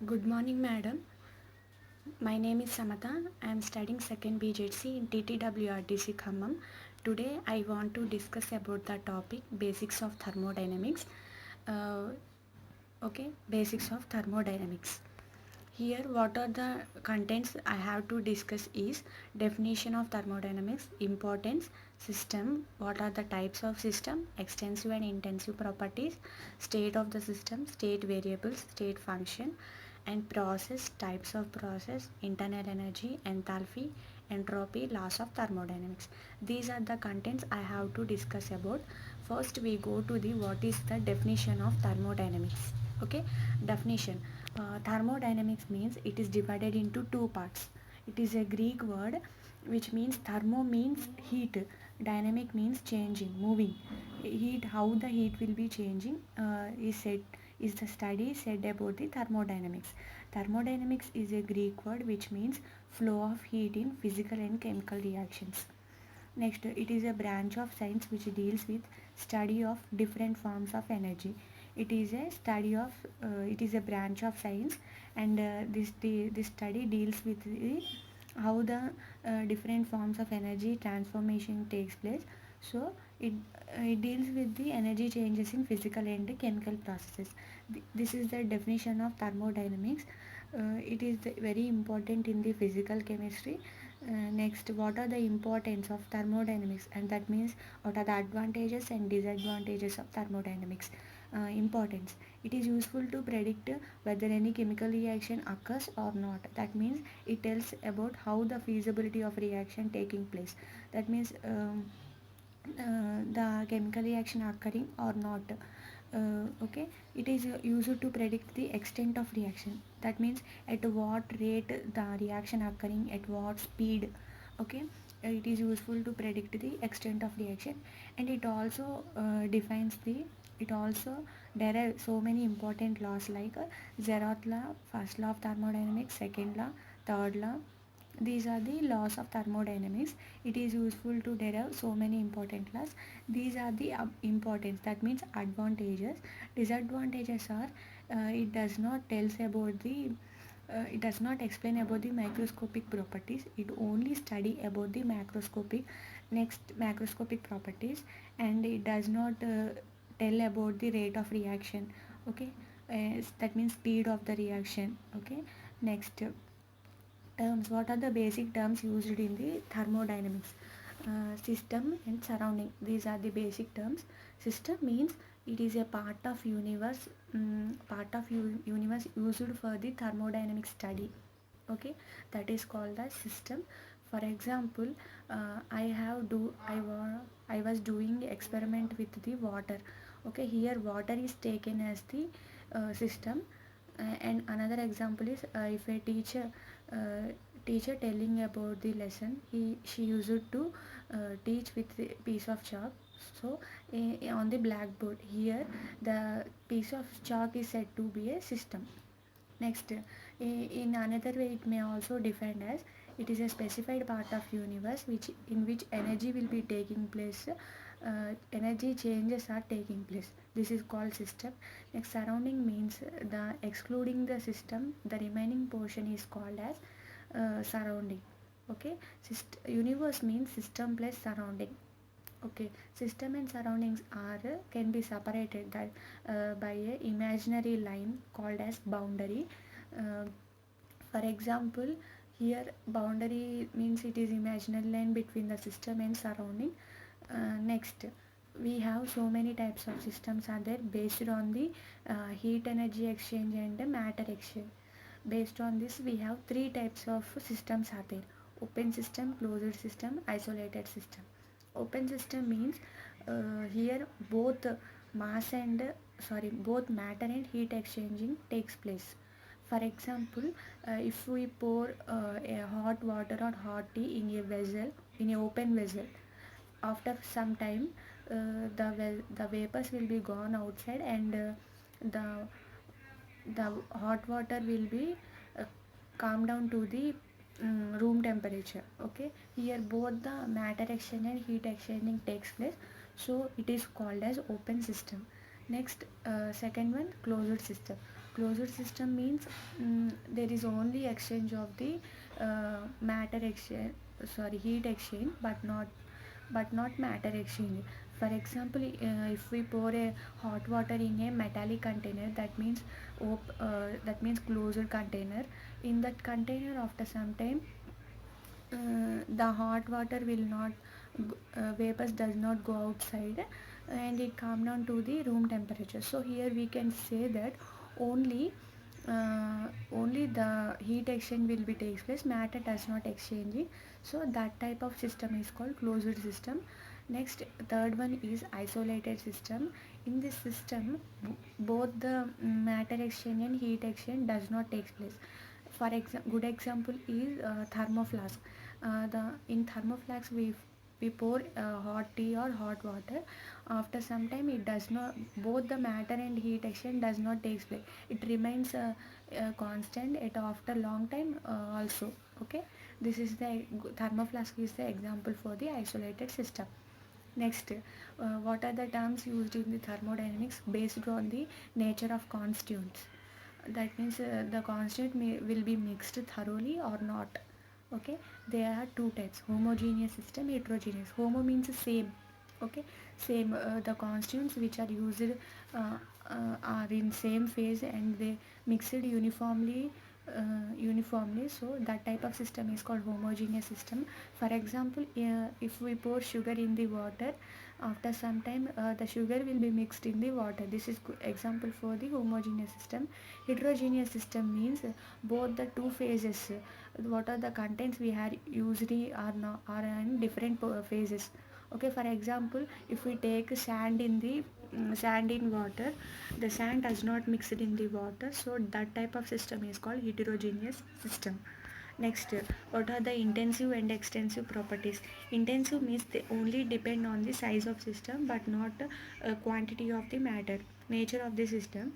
Good morning, madam. My name is Samatha. I am studying second BJC in TTWRTC Khammam. Today, I want to discuss about the topic basics of thermodynamics. Uh, Basics of thermodynamics. Here, what are the contents I have to discuss is definition of thermodynamics, importance, system, what are the types of system, extensive and intensive properties, state of the system, state variables, state function, and process, types of process, internal energy, enthalpy, entropy, laws of thermodynamics. These are the contents I have to discuss about. First, we go to the what is the definition of thermodynamics. Okay, definition. Thermodynamics means it is divided into two parts. It is a Greek word which means thermo means heat, dynamic means changing, moving. Heat, how the heat will be changing is the study said about the thermodynamics. Thermodynamics is a Greek word which means flow of heat in physical and chemical reactions. Next, it is a branch of science which deals with study of different forms of energy. It is a branch of science, and this study deals with how the different forms of energy transformation takes place. So it it deals with the energy changes in physical and chemical processes. This is the definition of thermodynamics. It is very important in the physical chemistry. Next, what are the importance of thermodynamics, and that means what are the advantages and disadvantages of thermodynamics. Importance: it is useful to predict whether any chemical reaction occurs or not. That means it tells about how the feasibility of reaction taking place. That means the chemical reaction occurring or not. Okay, it is used to predict the extent of reaction. That means at what rate the reaction occurring, at what speed. Okay, it is useful to predict the extent of reaction, and it also defines the it also derive so many important laws like Zeroth law, first law of thermodynamics, second law, third law. These are the laws of thermodynamics. It is useful to derive so many important laws. These are the importance, that means advantages. Disadvantages are it does not tells about the it does not explain about the microscopic properties. It only study about the macroscopic properties, and it does not tell about the rate of reaction. Okay, that means speed of the reaction. Okay, next, terms. What are the basic terms used in the thermodynamics? System and surrounding, these are the basic terms. System means it is a part of universe, universe used for the thermodynamic study. Okay, that is called as system. For example, I was doing experiment with the water. Okay, here water is taken as the system. And another example is if a uh, teacher telling about the lesson, she used to teach with a piece of chalk. So on the blackboard, here the piece of chalk is said to be a system. Next, in another way, it may also defined as it is a specified part of universe which in which energy will be taking place. Energy changes are taking place. This is called system. Next, surrounding means the excluding the system, the remaining portion is called as surrounding. Okay, universe means system plus surrounding. Okay, system and surroundings are can be separated that by a imaginary line called as boundary. uh, for example, here boundary means it is imaginary line between the system and surrounding. Next, we have so many types of systems are there based on the heat energy exchange and the matter exchange. Based on this, we have three types of systems are there: open system, closed system, isolated system. Open system means here both matter and heat exchanging takes place. For example, if we pour a hot water or hot tea in a vessel, in an open vessel, after some time the vapors will be gone outside, and the the hot water will be uh, calm down to the room temperature. Okay, here both the matter exchange and heat exchanging takes place, so it is called as open system. Next, second one, closed system. Closed system means there is only exchange of the matter exchange, sorry, heat exchange, but not matter exchange. For example, if we pour a hot water in a metallic container, that means closed container. In that container, after some time, the hot water will not vapors does not go outside, and it come down to the room temperature. So here we can say that only only the heat exchange will be takes place, matter does not exchanging. So that type of system is called closed system. Next, third one is isolated system. In this system, both the matter exchange and heat exchange does not take place. For good example is thermoflask. The in thermoflask we pour hot tea or hot water. After some time, it does not, both the matter and heat exchange does not take place. It remains constant at after long time also. Okay, this is the thermoflask is the example for the isolated system. Next, what are the terms used in the thermodynamics based on the nature of constituents? That means the constituent will be mixed thoroughly or not. Okay, there are two types: homogeneous system, heterogeneous. Homo means same. Okay, same, the constituents which are used are in same phase and they mixed uniformly. So that type of system is called homogeneous system. For example, if we pour sugar in the water, after some time the sugar will be mixed in the water. This is example for the homogeneous system. Heterogeneous system means both the two phases, what are the contents we had usually are in different phases. Okay, for example, if we take sand in the sand in water, the sand does not mix it in the water, so that type of system is called heterogeneous system. Next, what are the intensive and extensive properties? Intensive means they only depend on the size of system but not quantity of the matter, nature of the system.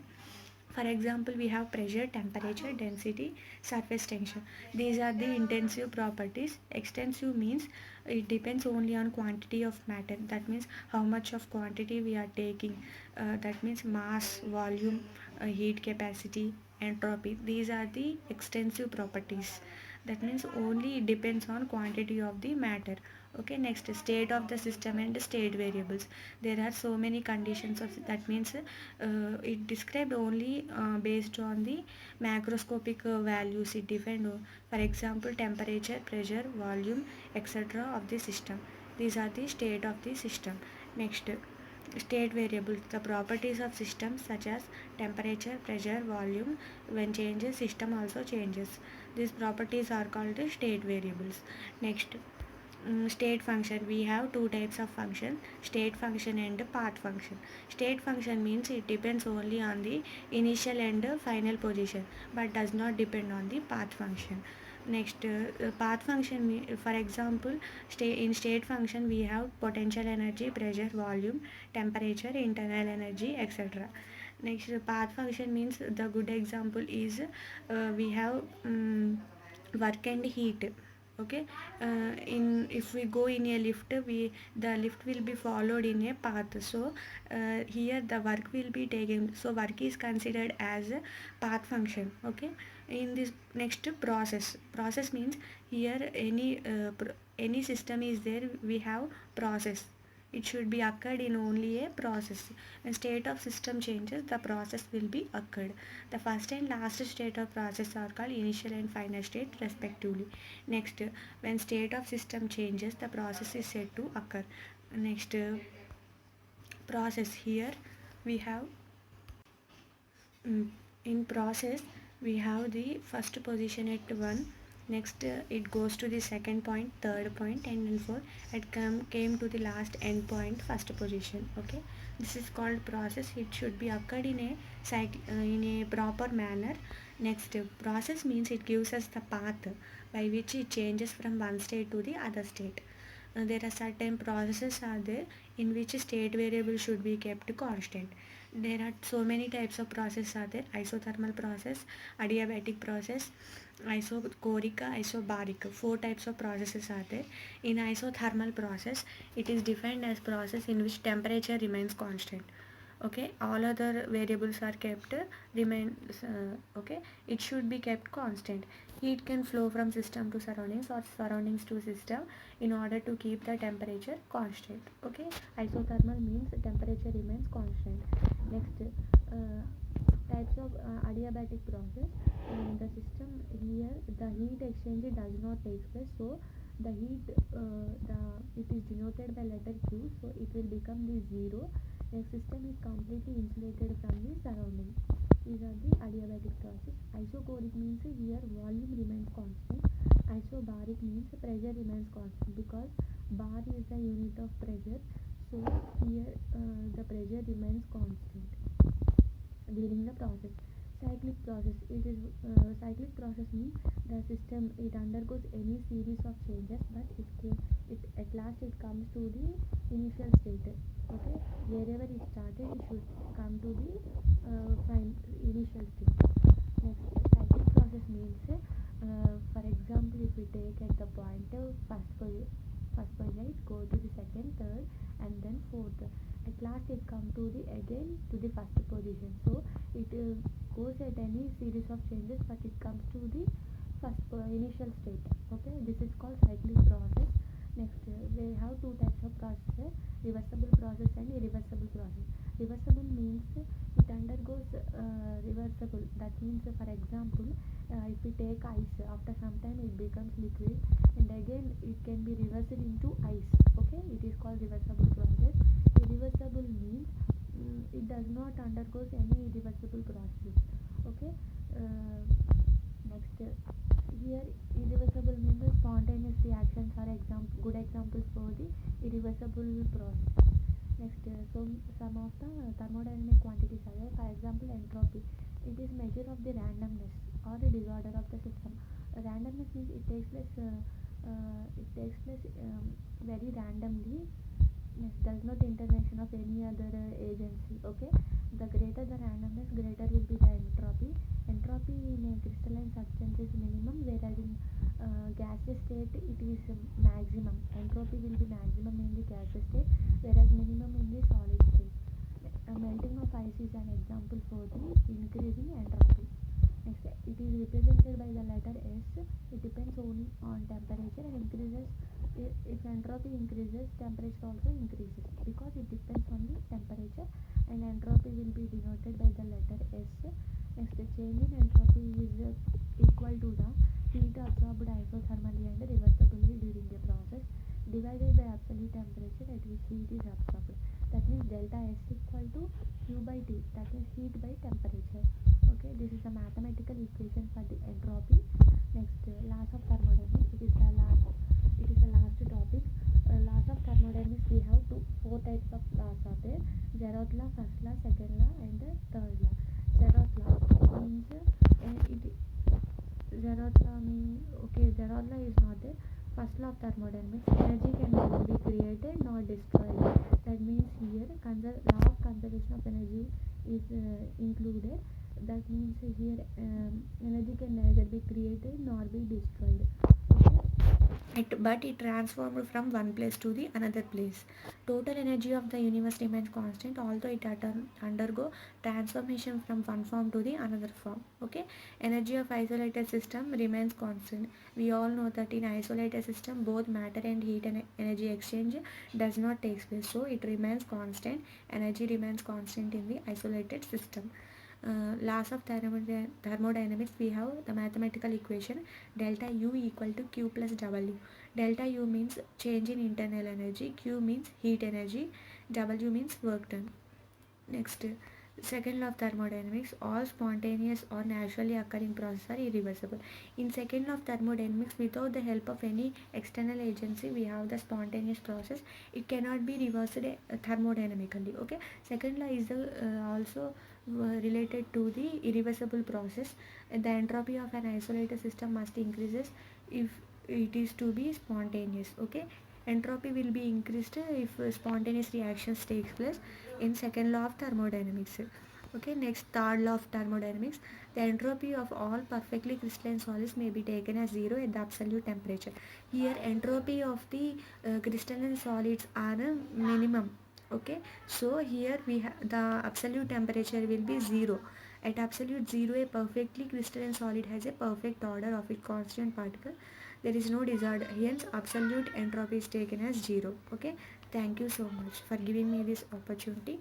For example, we have pressure, temperature, density, surface tension. These are the intensive properties. Extensive means it depends only on quantity of matter. That means how much of quantity we are taking. That means mass, volume, heat capacity, entropy. These are the extensive properties. That means only it depends on quantity of the matter. Okay, next, state of the system and state variables. There are so many conditions of, that means it described only based on the macroscopic values it defined. For example, temperature, pressure, volume, etc. of the system. These are the state of the system. Next, state variables, the properties of systems such as temperature, pressure, volume. When changes, system also changes. These properties are called the state variables. Next, state function. We have two types of function: state function and path function. State function means it depends only on the initial and final position but does not depend on the path function. Next, path function, for example, in state function we have potential energy, pressure, volume, temperature, internal energy, etc. Next, path function means, the good example is we have work and heat. Okay, in if we go in a lift, we the lift will be followed in a path. So here the work will be taken, so work is considered as a path function. Okay, in this, next, process means here any system is there, we have process. It should be occurred in only a process. When state of system changes, the process will be occurred. The first and last state of process are called initial and final state respectively. Next, when state of system changes, the process is said to occur. Next, process. Here we have in process we have the first position at 1. Next, it goes to the second point, third point, and then fourth. It came to the last end point, first position. Okay, this is called process. It should be occurred in a in a proper manner. Next, process means it gives us the path by which it changes from one state to the other state. There are certain processes are there in which state variable should be kept constant. There are so many types of process are there: isothermal process, adiabatic process, isochoric, isobaric. Four types of processes are there. In isothermal process, it is defined as process in which temperature remains constant. Okay, all other variables are kept remains. Okay, it should be kept constant. Heat can flow from system to surroundings or surroundings to system in order to keep the temperature constant. Okay, isothermal means temperature remains constant. Next, types of adiabatic process. In the system here, the heat exchange does not take place, so the heat the it is denoted by letter Q, so it will become the zero. The system is completely insulated from the surrounding. These are the adiabatic process. Isochoric means here volume remains constant. Isobaric means pressure remains constant, because bar is the unit of pressure, so here the pressure remains constant during the process. Cyclic process, it is cyclic process means the system, it undergoes any series of changes, but it at last it comes to the initial state. Okay, wherever it started it should come to the initial state. Next, cyclic process means for example, if we take at the point of first position, it go to the second, third, and then fourth. At last it come to the again to the first position, so it goes at any series of changes, but it comes to the first initial state. Okay, this is called cyclic process. Next, we have two types of processes: reversible process and irreversible process. Reversible means it undergoes reversible. That means, for example, if we take ice, after some time it becomes liquid, and again it can be reversed into ice. Okay, it is called reversible process. Irreversible means it does not undergoes any irreversible process. Okay, uh, next, here irreversible means the spontaneous reactions are good examples for the irreversible process. Next, some of the thermodynamic quantities are there. For example, entropy. It is measure of the randomness or the disorder of the system. Randomness means it takes place very randomly. Yes, does not intervention of any other agency. Okay, the greater the randomness, greater will be the entropy. Entropy in a crystalline substance is minimum, whereas in gaseous state it is maximum. Entropy will be maximum in the gaseous state, whereas minimum in the solid state. Melting of ice is an example for the increasing entropy. Next, it is represented by the letter S. It depends only on temperature and increases. If entropy increases, temperature also increases, because it depends on the temperature, and entropy will be denoted by the letter S. Next, the change in entropy is equal to the heat absorbed isothermally and reversibly during a process divided by absolute temperature at which heat is absorbed. That means delta S equal to Q by T, that is heat by temperature. Okay, this is a mathematical equation for the entropy. Next, laws of thermodynamics. It is the last topic. Laws of thermodynamics, we have four types of laws are there: zeroth law, first law, second law, and third law. Zeroth law means zeroth law means, okay, zeroth law is not there. First law of thermodynamics: energy can neither be created nor destroyed. That means here law of conservation of energy is included. That means here energy can neither be created nor be destroyed. But it transformed from one place to the another place. Total energy of the universe remains constant, although it undergo transformation from one form to the another form. Okay, energy of isolated system remains constant. We all know that in isolated system both matter and heat and energy exchange does not take place, so it remains constant. Energy remains constant in the isolated system. Laws of thermodynamics, we have the mathematical equation delta U equal to Q plus W. Delta U means change in internal energy, Q means heat energy, W means work done. Next, second law of thermodynamics: all spontaneous or naturally occurring processes are irreversible. In second law of thermodynamics, without the help of any external agency, we have the spontaneous process. It cannot be reversed thermodynamically. Okay, second law is also related to the irreversible process. The entropy of an isolated system must increases if it is to be spontaneous. Okay, entropy will be increased if spontaneous reactions takes place in second law of thermodynamics. Okay, next, third law of thermodynamics: the entropy of all perfectly crystalline solids may be taken as zero at the absolute temperature. Here entropy of the crystalline solids are minimum. Okay, so here we have the absolute temperature will be 0. At absolute 0, a perfectly crystalline solid has a perfect order of its constant particle. There is no disorder, hence absolute entropy is taken as 0. Okay, thank you so much for giving me this opportunity.